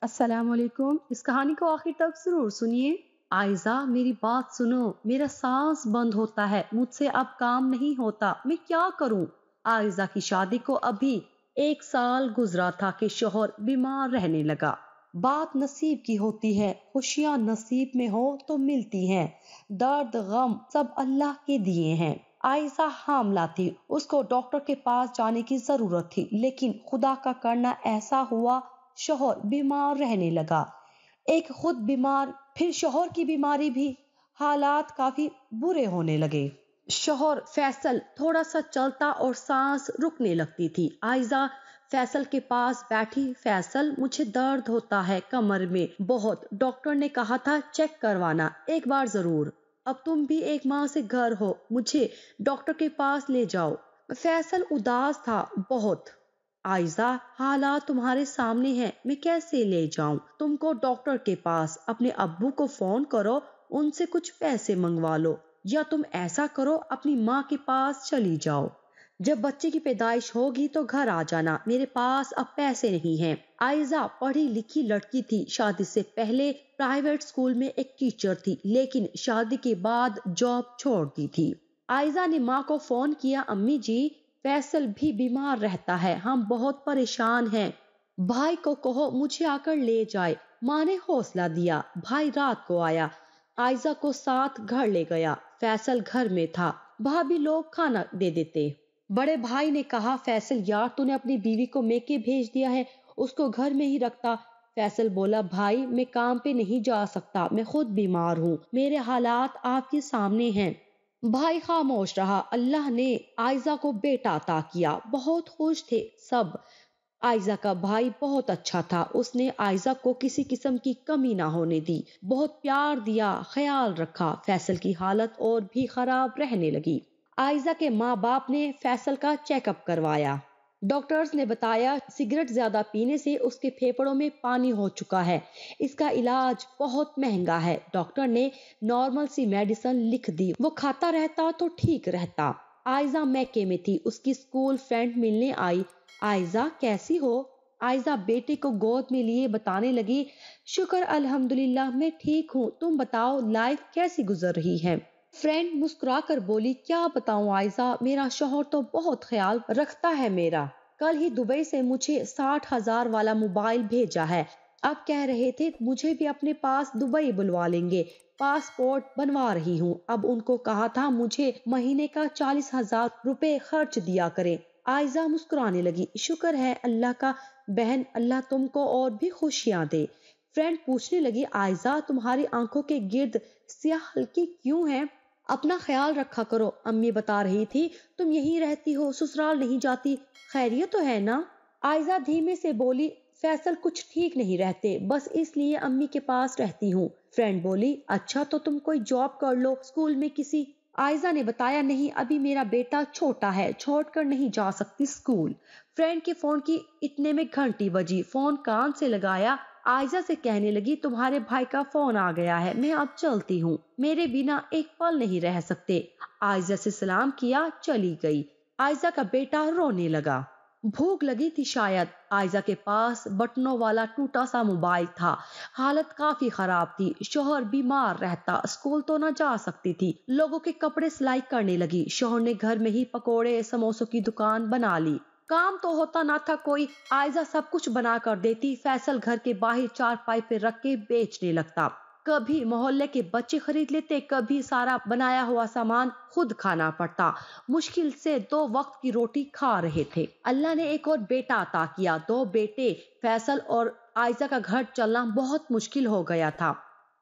السلام علیکم۔ اس کہانی کو آخر تک ضرور سنیے۔ آئزہ میری بات سنو، میرا سانس بند ہوتا ہے، مجھ سے اب کام نہیں ہوتا، میں کیا کروں؟ آئزہ کی شادی کو ابھی 1 سال گزرا تھا کہ شوہر بیمار رہنے لگا۔ بات نصیب کی ہوتی ہے، خوشیاں نصیب میں ہو تو ملتی ہیں، درد غم سب اللہ کے دیے ہیں۔ عائزہ حاملہ تھی، اس کو ڈاکٹر کے پاس جانے کی ضرورت تھی، لیکن خدا کا کرنا ایسا ہوا، شوہر بیمار رہنے لگا۔ ایک خود بیمار، پھر شوہر کی بیماری بھی، حالات کافی برے ہونے لگے۔ شوہر فیصل تھوڑا سا چلتا اور سانس رکنے لگتی تھی۔ عائزہ فیصل کے پاس بیٹھی، فیصل مجھے درد ہوتا ہے کمر میں بہت، ڈاکٹر نے کہا تھا چیک کروانا، ایک بار ضرور۔ اب تم بھی ایک ماہ سے گھر ہو، مجھے ڈاکٹر کے پاس لے جاؤ۔ فیصل اداس تھا بہت۔ عائزہ حالات تمہارے سامنے ہیں، میں کیسے لے جاؤں تم کو ڈاکٹر کے پاس؟ اپنے ابو کو فون کرو، ان سے کچھ پیسے منگوا لو، یا تم ایسا کرو اپنی ماں کے پاس چلی جاؤ، جب بچے کی پیدائش ہوگی تو گھر آ جانا، میرے پاس اب پیسے نہیں ہیں۔ عائزہ پڑھی لکھی لڑکی تھی، شادی سے پہلے پرائیویٹ اسکول میں ایک ٹیچر تھی، لیکن شادی کے بعد جاب چھوڑ دی تھی۔ عائزہ نے ماں کو فون کیا، امی جی فیصل بھی بیمار رہتا ہے، ہم بہت پریشان ہیں، بھائی کو کہو مجھے آ کر لے جائے۔ ماں نے حوصلہ دیا، بھائی رات کو آیا، عائزہ کو ساتھ گھر لے گیا۔ فیصل گھر میں تھا، بھابھی لوگ کھانا دے دیتے۔ بڑے بھائی نے کہا فیصل یار تو نے اپنی بیوی کو میکے بھیج دیا ہے، اس کو گھر میں ہی رکھتا۔ فیصل بولا بھائی میں کام پہ نہیں جا سکتا، میں خود بیمار ہوں، میرے حالات آپ کے سامنے ہیں۔ بھائی خاموش رہا۔ اللہ نے عائزہ کو بیٹا عطا کیا، بہت خوش تھے سب۔ عائزہ کا بھائی بہت اچھا تھا، اس نے عائزہ کو کسی قسم کی کمی نہ ہونے دی، بہت پیار دیا، خیال رکھا۔ فیصل کی حالت اور بھی خراب رہنے لگی۔ عائزہ کے ماں باپ نے فیصل کا چیک اپ کروایا، ڈاکٹرز نے بتایا سگریٹ زیادہ پینے سے اس کے پھیپھڑوں میں پانی ہو چکا ہے، اس کا علاج بہت مہنگا ہے۔ ڈاکٹر نے نارمل سی میڈیسن لکھ دی، وہ کھاتا رہتا تو ٹھیک رہتا۔ عائزہ میکے میں تھی، اس کی اسکول فرینڈ ملنے آئی۔ عائزہ کیسی ہو؟ عائزہ بیٹے کو گود میں لیے بتانے لگی، شکر الحمدللہ میں ٹھیک ہوں، تم بتاؤ لائف کیسی گزر رہی ہے؟ فرینڈ مسکرا کر بولی کیا بتاؤں عائزہ، میرا شوہر تو بہت خیال رکھتا ہے میرا، کل ہی دبئی سے مجھے 60,000 والا موبائل بھیجا ہے، اب کہہ رہے تھے مجھے بھی اپنے پاس دبئی بلوا لیں گے، پاسپورٹ بنوا رہی ہوں، اب ان کو کہا تھا مجھے مہینے کا 40,000 روپے خرچ دیا کریں۔ عائزہ مسکرانے لگی، شکر ہے اللہ کا بہن، اللہ تم کو اور بھی خوشیاں دے۔ فرینڈ پوچھنے لگی عائزہ تمہاری آنکھوں کے گرد سیاہ ہلکی کیوں ہیں؟ اپنا خیال رکھا کرو، امی بتا رہی تھی تم یہیں رہتی ہو، سسرال نہیں جاتی، خیریت تو ہے نا؟ عائزہ دھیمے سے بولی فیصل کچھ ٹھیک نہیں رہتے، بس اس لیے امی کے پاس رہتی ہوں۔ فرینڈ بولی اچھا تو تم کوئی جاب کر لو اسکول میں کسی۔ عائزہ نے بتایا نہیں ابھی میرا بیٹا چھوٹا ہے، چھوڑ کر نہیں جا سکتی اسکول۔ فرینڈ کے فون کی اتنے میں گھنٹی بجی، فون کان سے لگایا، عائزہ سے کہنے لگی تمہارے بھائی کا فون آ گیا ہے، میں اب چلتی ہوں، میرے بنا ایک پل نہیں رہ سکتے۔ عائزہ سے سلام کیا، چلی گئی۔ عائزہ کا بیٹا رونے لگا، بھوک لگی تھی شاید۔ عائزہ کے پاس بٹنوں والا ٹوٹا سا موبائل تھا، حالت کافی خراب تھی، شوہر بیمار رہتا، اسکول تو نہ جا سکتی تھی، لوگوں کے کپڑے سلائی کرنے لگی، شوہر نے گھر میں ہی پکوڑے سموسوں کی دکان بنا لی، کام تو ہوتا نہ تھا کوئی، عائزہ سب کچھ بنا کر دیتی، فیصل گھر کے باہر چارپائی پہ رکھ کے بیچنے لگتا، کبھی محلے کے بچے خرید لیتے، کبھی سارا بنایا ہوا سامان خود کھانا پڑتا، مشکل سے 2 وقت کی روٹی کھا رہے تھے۔ اللہ نے ایک اور بیٹا عطا کیا، 2 بیٹے، فیصل اور عائزہ کا گھر چلنا بہت مشکل ہو گیا تھا۔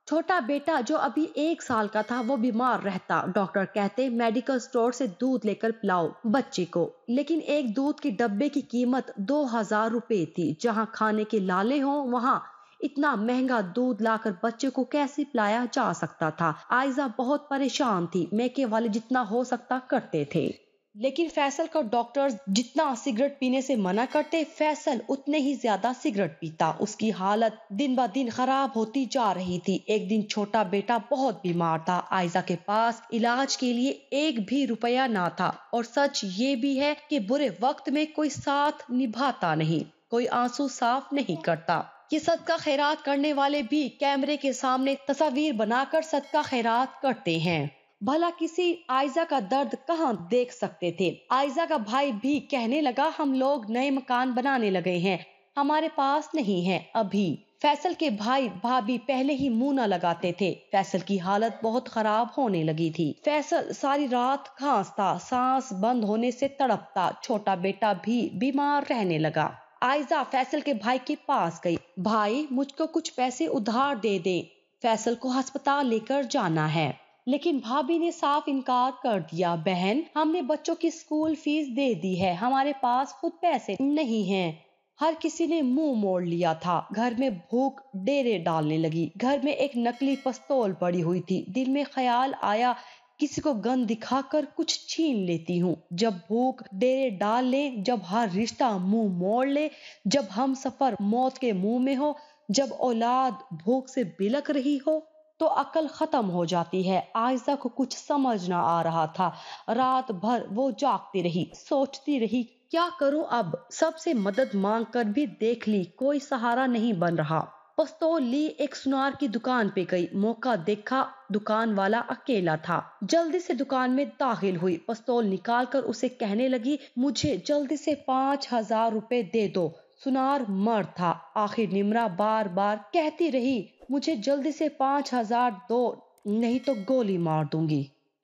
چھوٹا بیٹا جو ابھی 1 سال کا تھا وہ بیمار رہتا، ڈاکٹر کہتے میڈیکل سٹور سے دودھ لے کر پلاؤ بچے کو، لیکن ایک دودھ کے ڈبے کی قیمت 2,000 روپے تھی، جہاں کھانے کے لالے ہوں وہاں اتنا مہنگا دودھ لا کر بچے کو کیسے پلایا جا سکتا تھا۔ عائزہ بہت پریشان تھی، میکے والے جتنا ہو سکتا کرتے تھے، لیکن فیصل کو ڈاکٹرز جتنا سگریٹ پینے سے منع کرتے، فیصل اتنے ہی زیادہ سگریٹ پیتا، اس کی حالت دن بہ دن خراب ہوتی جا رہی تھی۔ ایک دن چھوٹا بیٹا بہت بیمار تھا، عائزہ کے پاس علاج کے لیے 1 بھی روپیہ نہ تھا، اور سچ یہ بھی ہے کہ برے وقت میں کوئی ساتھ نبھاتا نہیں، کوئی آنسو صاف نہیں کرتا۔ یہ صدقہ خیرات کرنے والے بھی کیمرے کے سامنے تصاویر بنا کر صدقہ خیرات کرتے ہیں۔ بھلا کسی عائزہ کا درد کہاں دیکھ سکتے تھے؟ عائزہ کا بھائی بھی کہنے لگا ہم لوگ نئے مکان بنانے لگے ہیں، ہمارے پاس نہیں ہے ابھی۔ فیصل کے بھائی بھابھی پہلے ہی منہ نہ لگاتے تھے۔ فیصل کی حالت بہت خراب ہونے لگی تھی۔ فیصل ساری رات کھانستا، سانس بند ہونے سے تڑپتا، چھوٹا بیٹا بھی بیمار رہنے لگا۔ عائزہ فیصل کے بھائی کے پاس گئی۔ بھائی مجھ کو کچھ پیسے ادھار دے دیں، فیصل کو ہسپتال لے کر جانا ہے۔ لیکن بھابھی نے صاف انکار کر دیا۔ بہن ہم نے بچوں کی اسکول فیس دے دی ہے، ہمارے پاس خود پیسے نہیں ہیں۔ ہر کسی نے منہ موڑ لیا تھا۔ گھر میں بھوک ڈیرے ڈالنے لگی۔ گھر میں ایک نکلی پستول پڑی ہوئی تھی۔ دل میں خیال آیا کسی کو گن دکھا کر کچھ چھین لیتی ہوں۔ جب بھوک ڈیرے ڈال لے، جب ہر رشتہ منہ موڑ لے، جب ہم سفر موت کے منہ میں ہو، جب اولاد بھوک سے بلک رہی ہو تو عقل ختم ہو جاتی ہے۔ عائزہ کو کچھ سمجھ نہ آ رہا تھا۔ رات بھر وہ جاگتی رہی، سوچتی رہی کیا کروں اب؟ سب سے مدد مانگ کر بھی دیکھ لی، کوئی سہارا نہیں بن رہا۔ پستول لی، ایک سنار کی دکان پہ گئی۔ موقع دیکھا، دکان والا اکیلا تھا۔ جلدی سے دکان میں داخل ہوئی، پستول نکال کر اسے کہنے لگی مجھے جلدی سے 5,000 روپے دے دو۔ سنار مرد تھا۔ آخر نمرہ بار بار کہتی رہی مجھے جلدی سے 5,000 دو نہیں تو گولی مار دوں گی۔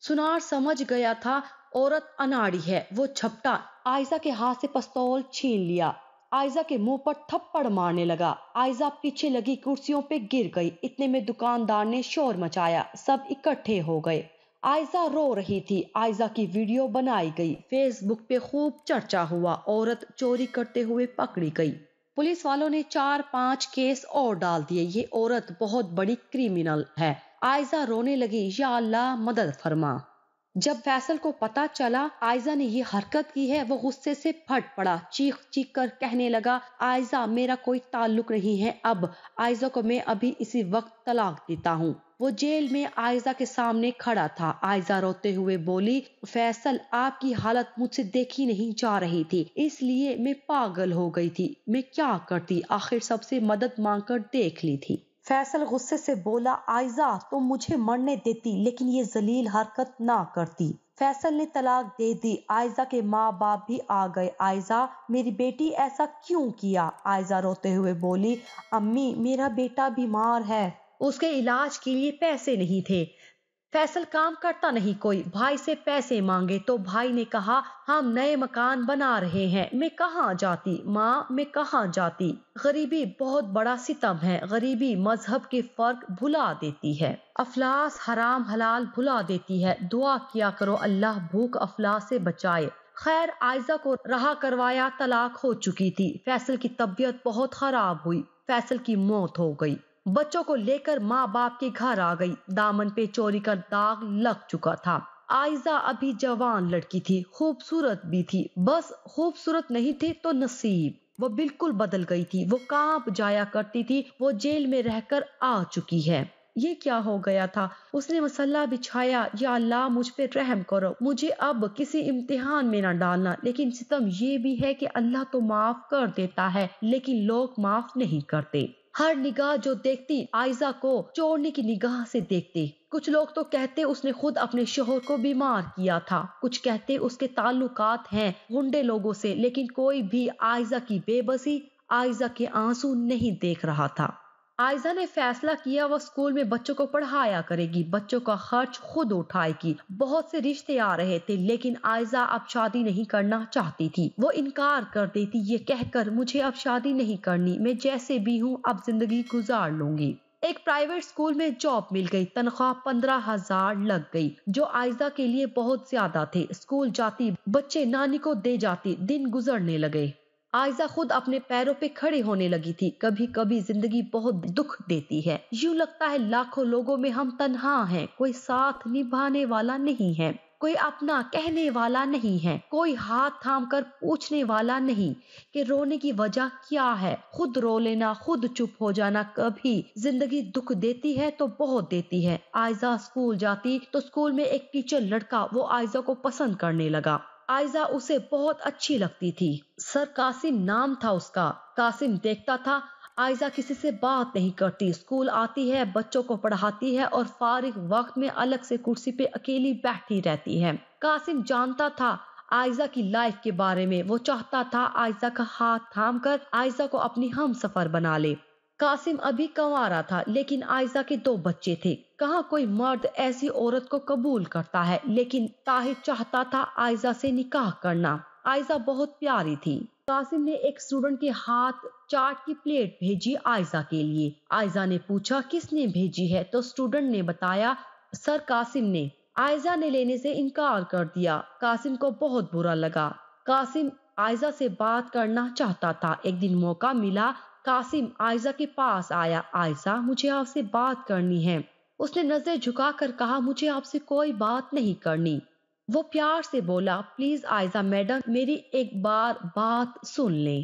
سنار سمجھ گیا تھا عورت اناڑی ہے، وہ جھپٹا عائزہ کے ہاتھ سے پستول چھین لیا۔ عائزہ کے منہ پر تھپڑ مارنے لگا۔ عائزہ پیچھے لگی کرسیوں پہ گر گئی۔ اتنے میں دکاندار نے شور مچایا، سب اکٹھے ہو گئے۔ عائزہ رو رہی تھی۔ عائزہ کی ویڈیو بنائی گئی، فیس بک پہ خوب چرچا ہوا۔ عورت چوری کرتے ہوئے پکڑی گئی۔ پولیس والوں نے 4-5 کیس اور ڈال دیے۔ یہ عورت بہت بڑی کریمنل ہے۔ عائزہ رونے لگی یا اللہ مدد فرما۔ جب فیصل کو پتا چلا عائزہ نے یہ حرکت کی ہے، وہ غصے سے پھٹ پڑا، چیخ چیخ کر کہنے لگا عائزہ میرا کوئی تعلق نہیں ہے اب، عائزہ کو میں ابھی اسی وقت طلاق دیتا ہوں۔ وہ جیل میں عائزہ کے سامنے کھڑا تھا۔ عائزہ روتے ہوئے بولی فیصل آپ کی حالت مجھ سے دیکھی نہیں جا رہی تھی، اس لیے میں پاگل ہو گئی تھی، میں کیا کرتی، آخر سب سے مدد مانگ کر دیکھ لی تھی۔ فیصل غصے سے بولا عائزہ تم مجھے مرنے دیتی لیکن یہ ذلیل حرکت نہ کرتی۔ فیصل نے طلاق دے دی۔ عائزہ کے ماں باپ بھی آ گئے۔ عائزہ میری بیٹی ایسا کیوں کیا؟ عائزہ روتے ہوئے بولی امی میرا بیٹا بیمار ہے، اس کے علاج کے لیے پیسے نہیں تھے، فیصل کام کرتا نہیں، کوئی بھائی سے پیسے مانگے تو بھائی نے کہا ہم نئے مکان بنا رہے ہیں، میں کہاں جاتی ماں، میں کہاں جاتی۔ غریبی بہت بڑا ستم ہے، غریبی مذہب کے فرق بھلا دیتی ہے، افلاس حرام حلال بھلا دیتی ہے۔ دعا کیا کرو اللہ بھوک افلاس سے بچائے۔ خیر عائزہ کو رہا کروایا، طلاق ہو چکی تھی۔ فیصل کی طبیعت بہت خراب ہوئی، فیصل کی موت ہو گئی۔ بچوں کو لے کر ماں باپ کے گھر آ گئی۔ دامن پہ چوری کا داغ لگ چکا تھا۔ عائزہ ابھی جوان لڑکی تھی، خوبصورت بھی تھی، بس خوبصورت نہیں تھی تو نصیب۔ وہ بالکل بدل گئی تھی، وہ کانپ جایا کرتی تھی، وہ جیل میں رہ کر آ چکی ہے۔ یہ کیا ہو گیا تھا؟ اس نے مصلہ بچھایا، یا اللہ مجھ پہ رحم کرو، مجھے اب کسی امتحان میں نہ ڈالنا۔ لیکن ستم یہ بھی ہے کہ اللہ تو معاف کر دیتا ہے لیکن لوگ معاف نہیں کرتے۔ ہر نگاہ جو دیکھتی عائزہ کو چورنے کی نگاہ سے دیکھتے۔ کچھ لوگ تو کہتے اس نے خود اپنے شوہر کو بیمار کیا تھا، کچھ کہتے اس کے تعلقات ہیں غنڈے لوگوں سے، لیکن کوئی بھی عائزہ کی بے بسی، عائزہ کے آنسو نہیں دیکھ رہا تھا۔ عائزہ نے فیصلہ کیا وہ اسکول میں بچوں کو پڑھایا کرے گی، بچوں کا خرچ خود اٹھائے گی۔ بہت سے رشتے آ رہے تھے لیکن عائزہ اب شادی نہیں کرنا چاہتی تھی۔ وہ انکار کر دیتی یہ کہہ کر مجھے اب شادی نہیں کرنی، میں جیسے بھی ہوں اب زندگی گزار لوں گی۔ ایک پرائیویٹ اسکول میں جاب مل گئی، تنخواہ 15,000 لگ گئی جو عائزہ کے لیے بہت زیادہ تھے۔ اسکول جاتی، بچے نانی کو دے جاتی، دن گزرنے لگے۔ عائزہ خود اپنے پیروں پہ کھڑے ہونے لگی تھی۔ کبھی کبھی زندگی بہت دکھ دیتی ہے، یوں لگتا ہے لاکھوں لوگوں میں ہم تنہا ہیں، کوئی ساتھ نبھانے والا نہیں ہے، کوئی اپنا کہنے والا نہیں ہے، کوئی ہاتھ تھام کر پوچھنے والا نہیں کہ رونے کی وجہ کیا ہے۔ خود رو لینا، خود چپ ہو جانا۔ کبھی زندگی دکھ دیتی ہے تو بہت دیتی ہے۔ عائزہ اسکول جاتی تو اسکول میں ایک ٹیچر لڑکا وہ عائزہ کو پسند کرنے لگا۔ عائزہ اسے بہت اچھی لگتی تھی۔ سر قاسم نام تھا اس کا۔ قاسم دیکھتا تھا آئزہ کسی سے بات نہیں کرتی، اسکول آتی ہے، بچوں کو پڑھاتی ہے اور فارغ وقت میں الگ سے کرسی پہ اکیلی بیٹھی رہتی ہے۔ قاسم جانتا تھا آئزہ کی لائف کے بارے میں، وہ چاہتا تھا آئزہ کا ہاتھ تھام کر آئزہ کو اپنی ہم سفر بنا لے۔ قاسم ابھی کنوارا تھا لیکن آئزہ کے 2 بچے تھے۔ کہاں کوئی مرد ایسی عورت کو قبول کرتا ہے، لیکن طاہر چاہتا تھا آئزہ سے نکاح کرنا۔ آئزہ بہت پیاری تھی۔ قاسم نے ایک اسٹوڈنٹ کے ہاتھ چاٹ کی پلیٹ بھیجی آئزہ کے لیے۔ آئزہ نے پوچھا کس نے بھیجی ہے تو اسٹوڈنٹ نے بتایا سر قاسم نے۔ آئزہ نے لینے سے انکار کر دیا۔ قاسم کو بہت برا لگا۔ قاسم آئزہ سے بات کرنا چاہتا تھا۔ ایک دن موقع ملا، قاسم آئزہ کے پاس آیا۔ آئزہ مجھے آپ سے بات کرنی ہے۔ اس نے نظر جھکا کر کہا مجھے آپ سے کوئی بات نہیں کرنی۔ وہ پیار سے بولا پلیز آئزہ میڈم میری ایک بار بات سن لیں۔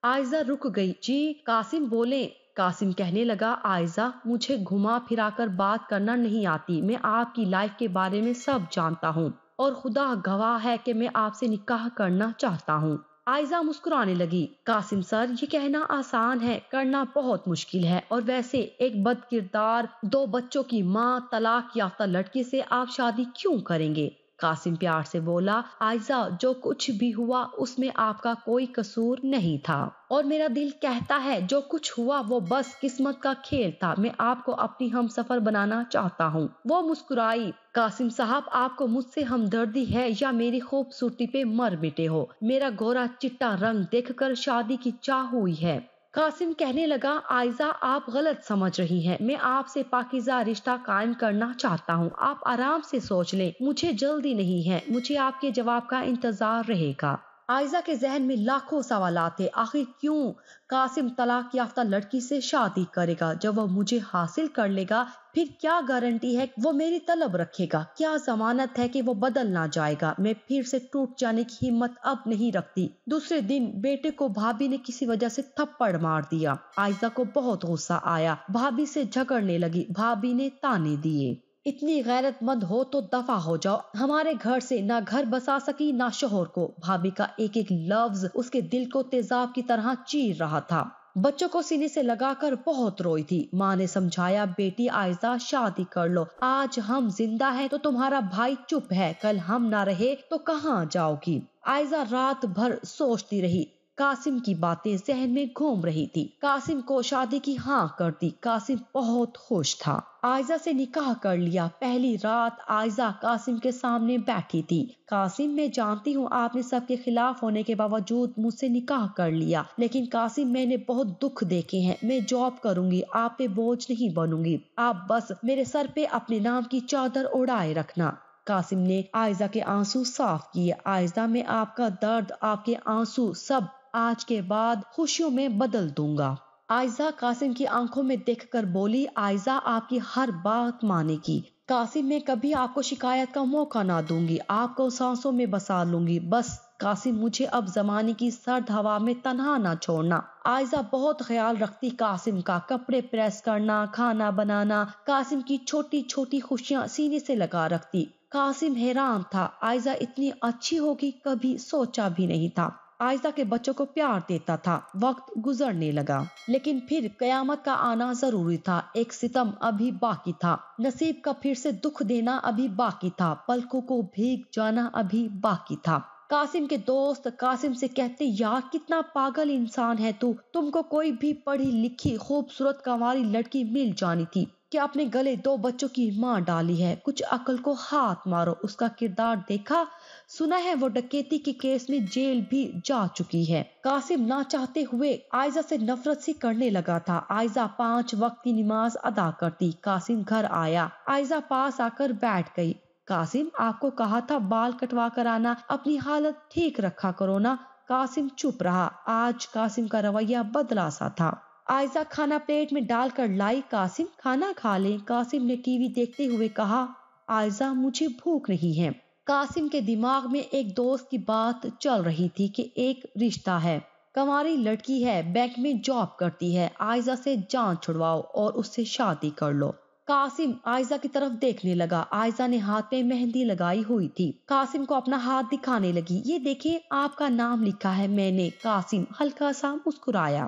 آئزہ رک گئی۔ جی قاسم بولیں۔ قاسم کہنے لگا آئزہ مجھے گھما پھرا کر بات کرنا نہیں آتی، میں آپ کی لائف کے بارے میں سب جانتا ہوں اور خدا گواہ ہے کہ میں آپ سے نکاح کرنا چاہتا ہوں۔ آئزہ مسکرانے لگی۔ قاسم سر یہ کہنا آسان ہے، کرنا بہت مشکل ہے، اور ویسے ایک بد کردار 2 بچوں کی ماں طلاق یافتہ لڑکی سے آپ شادی کیوں کریں گے؟ قاسم پیار سے بولا آئزہ جو کچھ بھی ہوا اس میں آپ کا کوئی قصور نہیں تھا، اور میرا دل کہتا ہے جو کچھ ہوا وہ بس قسمت کا کھیل تھا، میں آپ کو اپنی ہم سفر بنانا چاہتا ہوں۔ وہ مسکرائی۔ قاسم صاحب آپ کو مجھ سے ہمدردی ہے یا میری خوبصورتی پہ مر مٹے ہو؟ میرا گورا چٹا رنگ دیکھ کر شادی کی چاہ ہوئی ہے۔ قاسم کہنے لگا آئزہ آپ غلط سمجھ رہی ہیں، میں آپ سے پاکیزہ رشتہ قائم کرنا چاہتا ہوں، آپ آرام سے سوچ لیں، مجھے جلدی نہیں ہے، مجھے آپ کے جواب کا انتظار رہے گا۔ آئزہ کے ذہن میں لاکھوں سوالات تھے، آخر کیوں قاسم طلاق یافتہ لڑکی سے شادی کرے گا؟ جب وہ مجھے حاصل کر لے گا پھر کیا گارنٹی ہے وہ میری طلب رکھے گا؟ کیا ضمانت ہے کہ وہ بدل نہ جائے گا؟ میں پھر سے ٹوٹ جانے کی ہمت اب نہیں رکھتی۔ دوسرے دن بیٹے کو بھابھی نے کسی وجہ سے تھپڑ مار دیا۔ آئزہ کو بہت غصہ آیا، بھابھی سے جھگڑنے لگی۔ بھابھی نے تانے دیے اتنی غیرت مند ہو تو دفع ہو جاؤ، ہمارے گھر سے نہ گھر بسا سکی نہ شوہر کو۔ بھابھی کا ایک ایک لفظ اس کے دل کو تیزاب کی طرح چیر رہا تھا۔ بچوں کو سینے سے لگا کر بہت روئی تھی۔ ماں نے سمجھایا بیٹی آئزہ شادی کر لو، آج ہم زندہ ہیں تو تمہارا بھائی چپ ہے، کل ہم نہ رہے تو کہاں جاؤ گی؟ آئزہ رات بھر سوچتی رہی۔ قاسم کی باتیں ذہن میں گھوم رہی تھی۔ قاسم کو شادی کی ہاں کر دی۔ قاسم بہت خوش تھا۔ آئزہ سے نکاح کر لیا۔ پہلی رات آئزہ قاسم کے سامنے بیٹھی تھی۔ قاسم میں جانتی ہوں آپ نے سب کے خلاف ہونے کے باوجود مجھ سے نکاح کر لیا، لیکن قاسم میں نے بہت دکھ دیکھے ہیں، میں جاب کروں گی، آپ پہ بوجھ نہیں بنوں گی، آپ بس میرے سر پہ اپنے نام کی چادر اڑائے رکھنا۔ قاسم نے آئزہ کے آنسو صاف کیے۔ آئزہ میں آپ کا درد، آپ کے آنسو سب آج کے بعد خوشیوں میں بدل دوں گا۔ آئزہ قاسم کی آنکھوں میں دیکھ کر بولی آئزہ آپ کی ہر بات مانے گی۔ قاسم میں کبھی آپ کو شکایت کا موقع نہ دوں گی، آپ کو سانسوں میں بسا لوں گی، بس قاسم مجھے اب زمانے کی سرد ہوا میں تنہا نہ چھوڑنا۔ آئزہ بہت خیال رکھتی قاسم کا، کپڑے پریس کرنا، کھانا بنانا، قاسم کی چھوٹی چھوٹی خوشیاں سینے سے لگا رکھتی۔ قاسم حیران تھا، آئزہ اتنی اچھی ہوگی کبھی سوچا بھی نہیں تھا۔ آئزہ کے بچوں کو پیار دیتا تھا۔ وقت گزرنے لگا لیکن پھر قیامت کا آنا ضروری تھا۔ ایک ستم ابھی باقی تھا، نصیب کا پھر سے دکھ دینا ابھی باقی تھا، پلکوں کو بھیگ جانا ابھی باقی تھا۔ قاسم کے دوست قاسم سے کہتے یار کتنا پاگل انسان ہے تو، تم کو کوئی بھی پڑھی لکھی خوبصورت کنواری لڑکی مل جانی تھی کہ اپنے گلے 2 بچوں کی ماں ڈالی ہے، کچھ عقل کو ہاتھ مارو، اس کا کردار دیکھا، سنا ہے وہ ڈکیتی کے کیس میں جیل بھی جا چکی ہے۔ قاسم نہ چاہتے ہوئے آئزہ سے نفرت سی کرنے لگا تھا۔ آئزہ 5 وقت کی نماز ادا کرتی۔ قاسم گھر آیا، آئزہ پاس آ کر بیٹھ گئی۔ قاسم آپ کو کہا تھا بال کٹوا کر آنا، اپنی حالت ٹھیک رکھا کرو نا۔ قاسم چپ رہا۔ آج قاسم کا رویہ بدلا سا تھا۔ آئزہ کھانا پلیٹ میں ڈال کر لائی۔ قاسم کھانا کھا لیں۔ قاسم نے ٹی وی دیکھتے ہوئے کہا آئزہ مجھے بھوک نہیں ہے۔ قاسم کے دماغ میں ایک دوست کی بات چل رہی تھی کہ ایک رشتہ ہے، کنواری لڑکی ہے، بینک میں جاب کرتی ہے، آئزہ سے جان چھڑواؤ اور اس سے شادی کر لو۔ قاسم آئزہ کی طرف دیکھنے لگا۔ آئزہ نے ہاتھ میں مہندی لگائی ہوئی تھی۔ قاسم کو اپنا ہاتھ دکھانے لگی۔ یہ دیکھیں آپ کا نام لکھا ہے میں نے۔ قاسم ہلکا سا مسکرایا۔